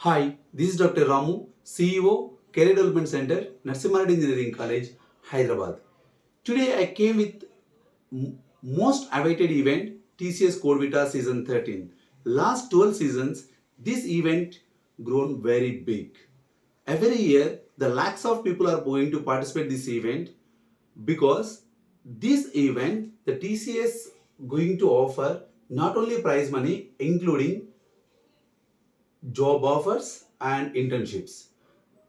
Hi, this is Dr. Ramu, CEO, Career Development Center, Narsimha Engineering College, Hyderabad. Today I came with most awaited event TCS CodeVita Season 13. Last 12 seasons, this event grown very big. Every year, the lakhs of people are going to participate this event because this event, the TCS going to offer not only prize money, including job offers and internships.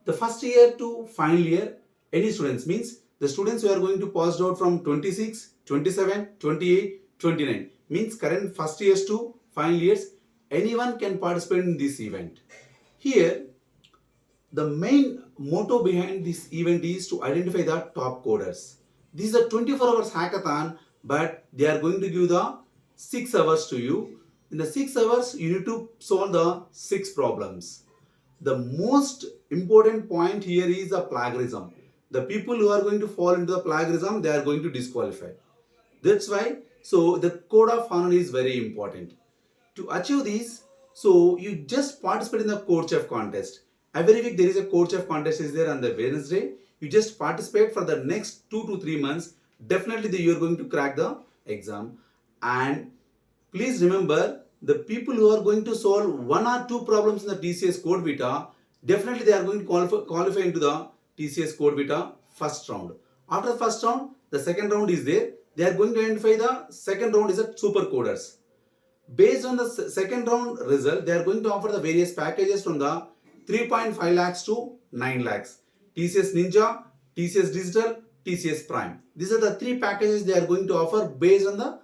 The first year to final year, any students means the students who are going to pass out from 26, 27, 28, 29 means current first years to final years, anyone can participate in this event. Here, the main motto behind this event is to identify the top coders. This is a 24 hours hackathon, but they are going to give the 6 hours to you. In the 6 hours, you need to solve the 6 problems. The most important point here is the plagiarism. The people who are going to fall into the plagiarism, they are going to disqualify. That's why, so the code of honor is very important. To achieve this, so you just participate in the code chef contest. Every week there is a code chef contest is there on the Wednesday. You just participate for the next 2 to 3 months. Definitely you are going to crack the exam. And please remember, the people who are going to solve 1 or 2 problems in the TCS Code Vita, definitely they are going to qualify into the TCS Code Vita first round. After the first round, the second round is there. They are going to identify the second round is a super coders. Based on the second round result, they are going to offer the various packages from the 3.5 lakhs to 9 lakhs. TCS Ninja, TCS Digital, TCS Prime. These are the 3 packages they are going to offer based on the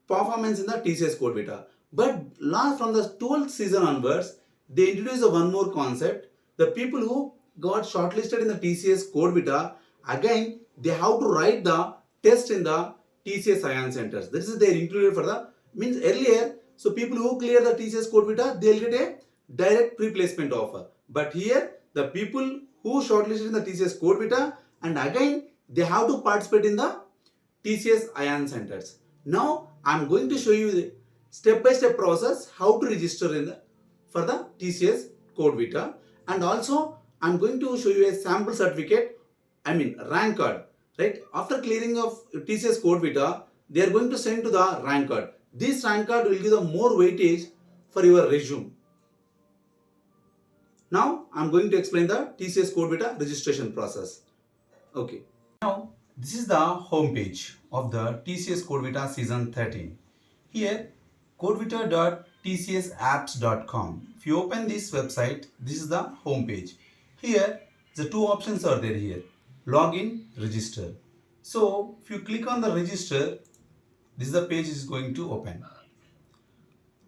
performance in the TCS Code Vita. But last from the 12th season onwards, they introduced one more concept. The people who got shortlisted in the TCS Code Vita, again, they have to write the test in the TCS Ion Centers. This is they included for the, means earlier, so people who clear the TCS Code Vita, they'll get a direct pre-placement offer. But here, the people who shortlisted in the TCS Code Vita, and again, they have to participate in the TCS Ion Centers. Now I am going to show you the step-by-step process how to register in the, for the TCS Code Vita, and also I am going to show you a sample certificate, rank card. Right after clearing of TCS Code Vita, they are going to send to the rank card. This rank card will give the more weightage for your resume. Now I am going to explain the TCS Code Vita registration process. Okay. Now, this is the home page of the TCS CodeVita Season 13. Here, codevita.tcsapps.com. If you open this website, this is the home page. Here, the 2 options are there here. Login, register. So, if you click on the register, this is the page is going to open.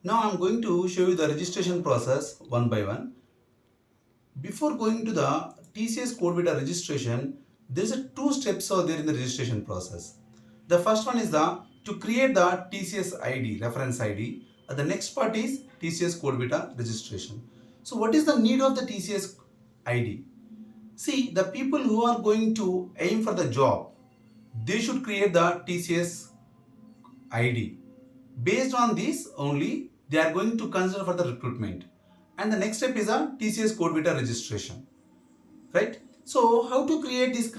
Now, I am going to show you the registration process one by one. Before going to the TCS CodeVita registration, there is a 2 steps are there in the registration process. The first one is the to create the TCS ID, reference ID. The next part is TCS CodeVita registration. So what is the need of the TCS ID? See, the people who are going to aim for the job, they should create the TCS ID. Based on this only, they are going to consider for the recruitment. And the next step is a TCS CodeVita registration. Right? So how to create this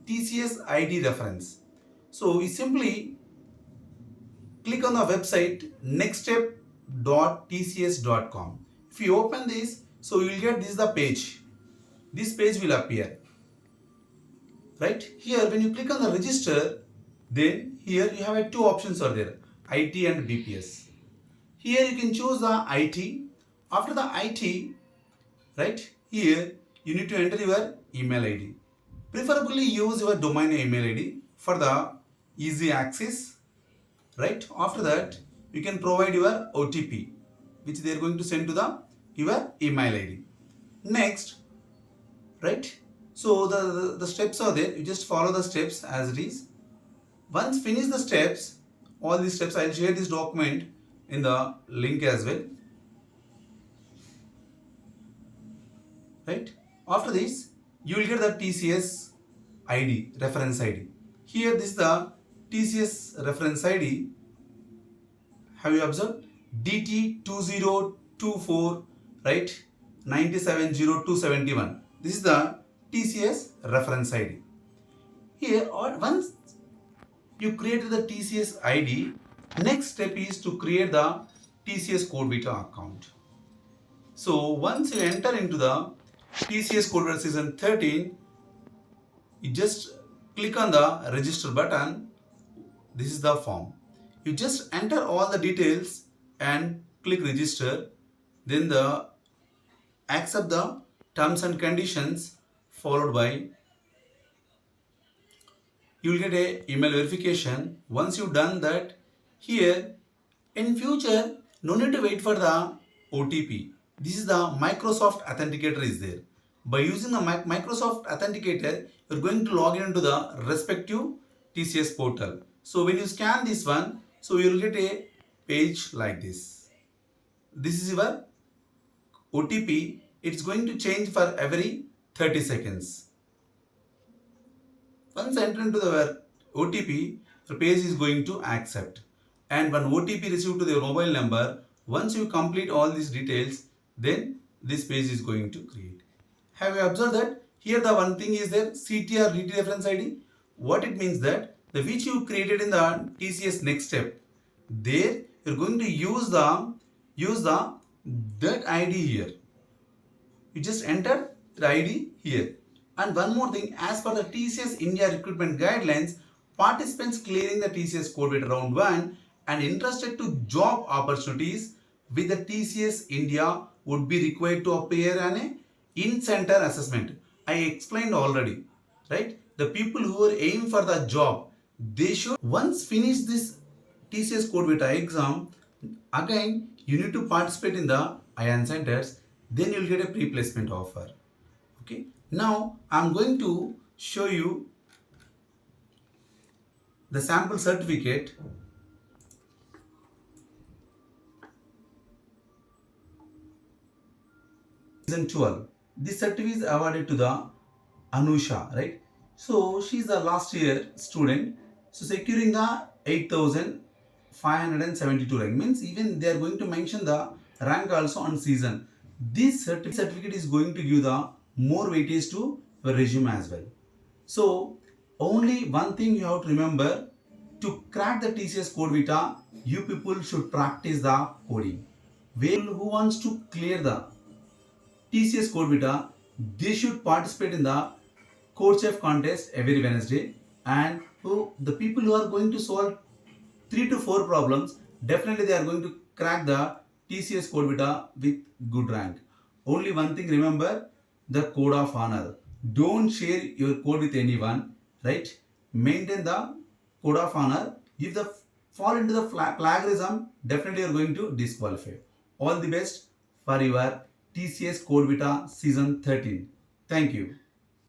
TCS ID reference? So we simply click on the website nextstep.tcs.com. If you open this, so you will get this is the page. This page will appear. Right? Here when you click on the register, then here you have 2 options are there, IT and BPS. Here you can choose the IT. After the IT, right, here you need to enter your email ID. Preferably use your domain email ID for the easy access. Right, after that you can provide your OTP which they are going to send to the your email ID. Next, right, so the steps are there. You just follow the steps as it is. Once finish the steps, all these steps, I will share this document in the link as well. Right, after this you will get the TCS ID, reference ID. Here this is the TCS reference ID. Have you observed? DT2024 right? 970-271. This is the TCS reference ID. Here, once you create the TCS ID, next step is to create the TCS CodeVita account. So once you enter into the TCS CodeVita season 13, you just click on the register button. This is the form. You just enter all the details and click register. Then the accept the terms and conditions, followed by you will get a email verification. Once you've done that, here in future no need to wait for the OTP. This is the Microsoft Authenticator is there. By using the Microsoft Authenticator, you're going to log in into the respective TCS portal. So when you scan this one, so you'll get a page like this. This is your OTP. It's going to change for every 30 seconds. Once enter into the OTP, the page is going to accept. And when OTP received to the mobile number, once you complete all these details, then this page is going to create. Have you observed that? Here the one thing is there, CTR DT reference ID. What it means that the which you created in the TCS next step, there you're going to use that ID here. You just enter the ID here. And one more thing, as per the TCS India recruitment guidelines, participants clearing the TCS CodeVita round 1 and interested to job opportunities with the TCS India would be required to appear on a in-center assessment. I explained already, right? The people who are aiming for the job, they should once finish this TCS CodeVita exam, again you need to participate in the ION centers, then you will get a pre-placement offer. Okay. Now I am going to show you the sample certificate. Season 12. This certificate is awarded to the Anusha, right? So she is the last year student. So securing the 8,572 rank means even they are going to mention the rank also on season. This certificate is going to give the more weightage to your resume as well. So only one thing you have to remember, to crack the TCS CodeVita, you people should practice the coding. Who wants to clear the TCS CodeVita, they should participate in the Code Chef contest every Wednesday, and the people who are going to solve 3 to 4 problems, definitely they are going to crack the TCS CodeVita with good rank. Only one thing remember, the code of honor. Don't share your code with anyone, right? Maintain the code of honor. If the fall into the plagiarism, definitely you are going to disqualify. All the best for your TCS CodeVita season 13. Thank you.